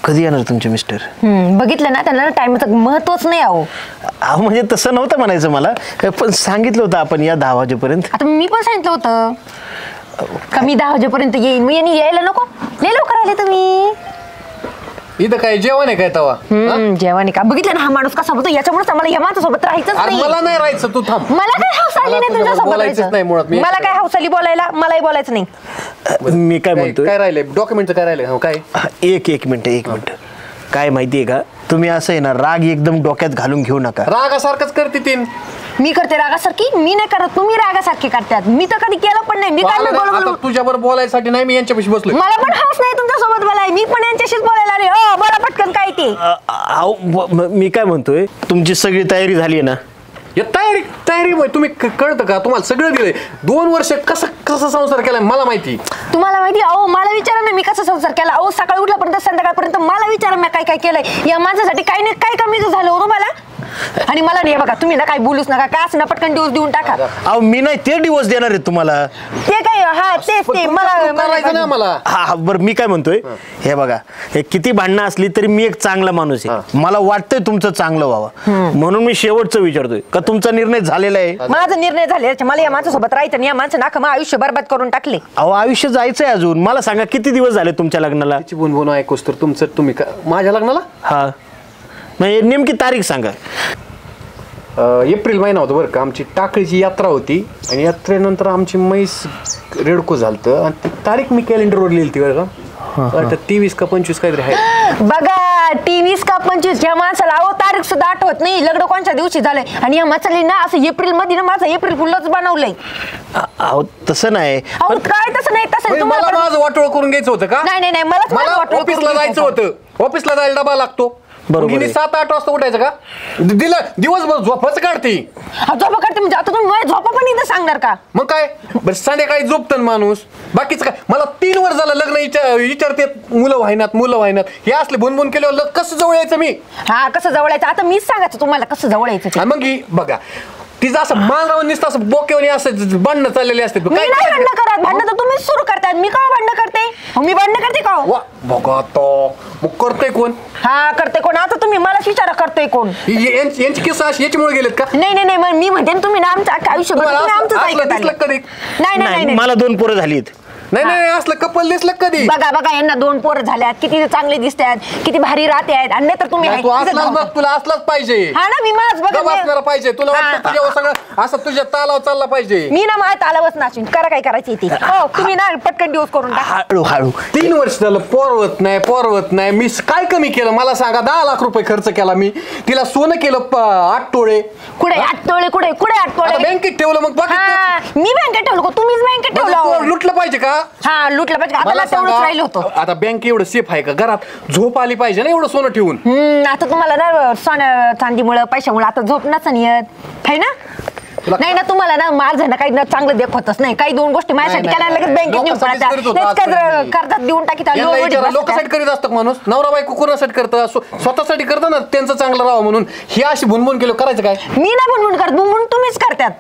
कधी येणार तुमचे मिस्टर? बघितलं ना, त्यांना टाइमचं महत्वच नाही. अहो म्हणजे तसं नव्हतं म्हणायचं मला, पण सांगितलं होतं आपण या 10 वाजेपर्यंत. आता मी पण सांगितलं होतं का मी 10 वाजेपर्यंत येईन. मी यांनी यायला नको, लय लवकर आले तुम्ही. इथं काय जेवण आहे काय तवा? जेवण का? बघितलं ना हा माणूस कसा बोलतो, याच्यामुळे मला या माणसासोबत राहायचंच नाही. मला नाही राहायचं, तू थांब. मला काय हौस आली नाही तुझ्यासोबत राहायचं. मला काय हौस आली बोलायला, मलाही बोलायचं नाही. मी काय म्हणतोय, काय राहिलंय डॉक्युमेंटचं, काय राहिलंय? काय एक मिनिट काय माहितीये का, तुम्ही असं आहे ना राग एकदम डोक्यात घालून घेऊ नका. रागासारखंच करते तीन. मी करते रागासारखी? मी नाही करत, तुम्ही रागासारखी करतात. मी तर कधी केलं पण नाही. मी काय बोलू? तुझ्यावर बोलायसाठी नाही, मी यांच्यापाशी बसलोय. मला पण हौस नाही तुमच्यासोबत बोलाय, मी पण यांच्याशीच बोलायला आले. बोला पटकन काय ते. मी काय म्हणतोय, तुमची सगळी तयारी झाली आहे ना? तयारी तुम्ही कळतं का? तुम्हाला सगळं दिलंय. 2 वर्ष कसं संसार केलाय मला माहिती. तुम्हाला माहिती? मला विचारा ना मी कसा संसार केला. सकाळी उठल्यापर्यंत संध्याकाळपर्यंत मला विचारा मी काय काय केलंय. या माझ्यासाठी काही नाही, काय कमी झालं होतं मला. आणि मला नाही बघा, तुम्ही ना काय बोलूच नका, काय असं ना पटकन डिवोर्स देऊन टाका. अहो मी नाही, ते डिवोर्स देणार आहे तुम्हाला. ते काय? तेच ते मला. हा बरं, मी काय म्हणतोय, हे बघा, हे किती भांडणं असली तरी मी एक चांगला माणूस आहे. मला वाटतंय तुमचं चांगलं व्हावं, म्हणून मी शेवटचं विचारतोय का तुमचा निर्णय झालेला आहे? माझा निर्णय झालेला. मला या माणसासोबत राहायचं नाही. या माणसं नाक मग आयुष्य बरबाद करून टाकले. अहो आयुष्य जायचंय अजून. मला सांगा किती दिवस झाले तुमच्या लग्नाला? बोन ऐकूस तर तुमचं तुम्ही माझ्या लग्नाला? हा म्हणजे नेमकी तारीख सांगा. एप्रिल महिना होता बरं का. आमची टाकळीची यात्रा होती आणि यात्रेनंतर आमची म्हैस रेडको झालतं आणि ती तारीख मी कॅलेंडरवर लिहिली बरं का. 23 का 25 काहीतरी आहे बघा. 23 का 25 या माणसाला तारीख सुद्धा आठवत नाही. लग्न कोणत्या दिवशी झालंय. आणि या माणसाला ना असं एप्रिल मध्ये ना माझं एप्रिल फुलच बनवलंय. अहो तसं नाही. काय तसं नाही? तसं मला माझं वाटोळ करून घ्यायचं होतं का? नाही नाही, मला ऑफिसला जायचं होतं. ऑफिसला जायला डबा लागतो. बरोबर. 7-8 वाजता उठायचं का? दिलं दिवसभर झोपच काढते. झोपा काढते म्हणजे आता तुम्ही झोपा पण इथं सांगणार का? मग काय बरं, संध्याकाळी झोपतं माणूस. बाकीचं काय? मला 3 वर्ष झालं लग्न विचारते, मुलं व्हायनात हे असले बुनबुन केल्यावर कसं जवळ यायचं मी? कसं जवळ यायचं? आता मीच सांगायचं तुम्हाला कसं जवळ यायचं. मग बघा, तिचं असं मान राहून नुसतं असं बोकेवणी असं भांडणं चाललेले असते. मी नाही भांडणं करत. भांडणं तर तुम्हीच सुरू करतात. मी का भांडणं करते? मी भांडणं करते का? बघा तो मग करतोय कोण? करते कोण? आता तुम्ही मलाच विचारा करतोय कोण? यांची किस्सा अशी याच्यामुळे गेलेत का? नाही नाही, मी म्हणते तुम्ही ना आमचं आयुष्यभर नाही. मला 2 पोरं झालीत. नाही असलं कपल दिसलं कधी? बघा यांना 2 पोरं झाल्यात, किती चांगले दिसतात, किती भारी राहते आहेत. आणि तर तुम्ही तुला असलाच पाहिजे. हा ना, मी माझ बघा पाहिजे. तुला वाटतं तुझ्या सगळं असं तुझ्या तालावर चालला पाहिजे. मी ना माझ्या तालावच नाचून करा काय करायची ती. तुम्ही ना पटकन डिवोर्स करून टाका. हळू 3 वर्ष झालं पोरवत नाही. मी काय कमी केलं मला सांगा? 10 लाख रुपये खर्च केला मी. तिला सोनं केलं 8 तोळे. कुठे 8 तोळे? कुठे 8 तोळे? बँकेत ठेवलं. मग बाकी मी बँकेत ठेवलं, तुम्हीच बँकेत ठेवलं. लुटलं पाहिजे का? लुटलं पाहिजे. आता तेवढंच राहिलं होतं. आता बँक एवढं सेफ आहे का? घरात झोप आली पाहिजे ना एवढं सोनं ठेवून. आता तुम्हाला ना सोन्या चांदीमुळे पैशामुळे आता झोप नसन येत आहे ना? नाही ना, तुम्हाला ना माझं ना काही चांगलं देखवतच नाही. काही 2 गोष्टी माझ्यासाठी केल्या लगेच बँकेत नेऊन पडायच्या, कर्जात देऊन टाकीत. लोकांसाठी करीत असतं माणूस. नवरा बायको कोणासाठी करतं? स्वतःसाठी करतं ना, त्यांचं चांगलं राहावं म्हणून. ही अशी भुनभुन केलं करायचं काय? मी ना भुनभुन करत, भुनभुन तुम्हीच करतात.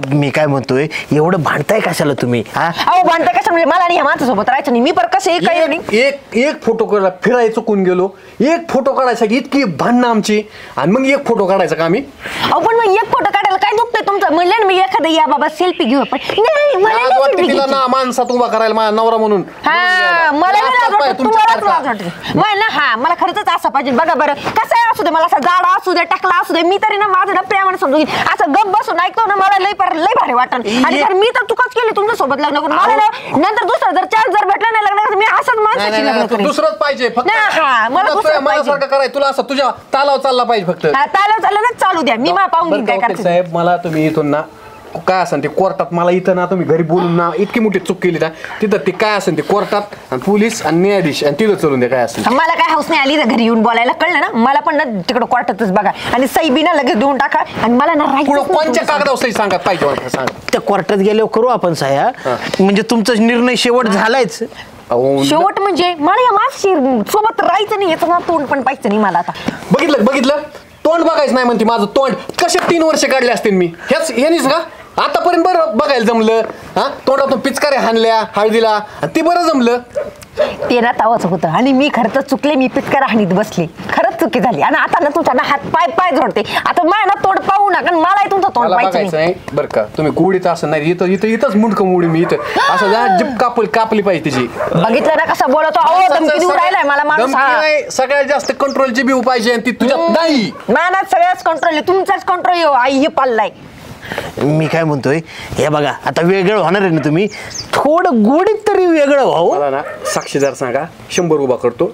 मी काय म्हणतोय, एवढं भांडताय कशाला तुम्ही? भांडताय कशाला म्हणजे? मला नाही माणसासोबत राहायचं नाही. मी पर कसं काही एक फोटो काढला, फिरायला चुकून गेलो. एक फोटो काढायसाठी इतकी भांडणं आमची, आणि मग एक फोटो काढायचा का आम्ही? पण मग एक फोटो काढायला काय दुखतंय तुमचं? म्हणलं ना मी एखादं या बाबा सेल्फी घेऊ. पण नाही, मला तिला ना माणसात उभा करायला माझा नवरा म्हणून. मला मला खरंच असं पाहिजे. बघा बरं, कसं असू दे, मला असं जाडा असू दे, टाकला असू दे, मी तरी ना माझं ना प्रेमाने समजून घेईन. असं गप बसून ऐकतो ना, मला लय भारी वाटण. आणि मी तर चुकाच केली तुमच्या सोबत लग्न करून. मला नंतर दुसरं जर चान्स जर भेटला नाही लग्न, मी असंच माणसाची लग्न करेन. दुसरंच पाहिजे फक्त. मला करायचं तुला असं तुझ्या तालाव चालला पाहिजे फक्त. तालाव चालला ना, चालू द्या. मी पाहून घेईन काय करायचं. साहेब मला तुम्ही इथून ना काय असेल ते कोर्टात, मला इथं ना तुम्ही घरी बोलून ना इतकी मोठी चूक केली ना, तिथं ते काय असेल ते कोर्टात आणि पोलीस आणि न्यायाधीश आणि तिथं चलून दे काय असेल. मला काय हौस नाही आली घरी येऊन बोलायला, कळलं ना? मला पण ना तिकडं कोर्टातच बघा आणि सही बी ना लगेच देऊन टाका. आणि मला ना कोणत्या कागदावर सही सांगा पाहिजे सांगा. त्या कोर्टात गेल्यावर करू आपण सह्या. म्हणजे तुमचा निर्णय शेवट झालायच. शेवट म्हणजे मला या माणसाशी सोबत राहायचं नाही, याचं तोंड पण पाहिजे नाही मला. आता बघितलं तोंड बघायचं नाही म्हणते माझं तोंड. कसे 3 वर्ष काढले असतील मी ह्यानीच का? आतापर्यंत बरं बघायला जमलं. हा तोंडातून पिचकाऱ्या हाणल्या हळदीला आणि ते बरं जमलं. ते ना तवाच होतं आणि मी खरं तर चुकले. मी पिटकारा हाणीत बसले, खरंच चुकी झाली. आणि आता ना तुमच्या ना हात पाय जोडते. आता माझ्या ना तोंड पाहू नका, मलाही तुमचं तोंड मला पाहायचं बघायचं नाही. नाही बरं का. तुम्ही गोडीत असं नाही, इथंच मुंडकं मोडी मी इथं असं जा जिप कापली पाहिजे तिची. बघितलं ना कसं बोलतो. अहो धमकी देऊ राहिलाय मला माणूस. धमकी नाही, सगळ्यात जास्त कंट्रोलची बिऊ पाहिजे आणि ती तुझ्यात नाही. नानाच सगळ्याच कंट्रोल आहे, तुमचाच कंट्रोल आहे. आई हे पाल्लाय. मी काय म्हणतोय, हे बघा आता वेगळं होणार आहे ना तुम्ही, थोडं गोडीत तरी वेगळं व्हावं. मला ना साक्षीदार सांगा, 100 उभा करतो.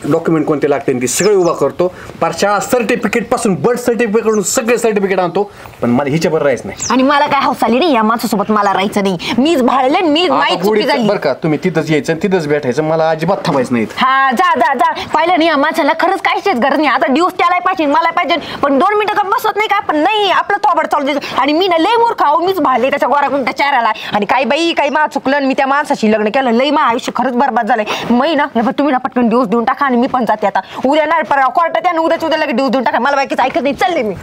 डॉक्युमेंट कोणते लागते ते सगळे उभा करतो. पार शाळा सर्टिफिकेट पासून बर्थ सर्टिफिकेट सगळे सर्टिफिकेट आणतो. पण मला हिच्यावर राहायचं नाही. आणि मला काय हौस आली नाही या माणसासोबत मला राहायचं नाही. मीच भाळले, मीच माहीत चुकी झाली. बरं का तुम्ही तिथंच यायचं तिथंच भेटायचं. मला अजिबात थांबायचं नाही. हा जा जा जा. पाहिलं नाही या माणसाला खरंच काहीच गरज नाही. आता दिवस त्याला पाहिजे मला पाहिजे, पण 2 मिनिटं का बसत नाही का. पण नाही आपलं थोबड चालू द्यायचं. आणि मी ना लय मूर्ख आहो, मीच भाळले त्याच्या गोराकुंट्या चेहऱ्याला. आणि काही बाई काही मा चुकलं आणि मी त्या माणसाशी लग्न केलं. लय मा आयुष्य खरंच बरबाद झालंय. मी ना तुम्ही ना पटकन दिवस देऊन टाका आणि मी पण जाते आता. उद्या ना परवा कोर्टात या, उद्याच उद्या लगेच दिवस देऊन टाका. मला बाकीच ऐकत नाही, चालले मी.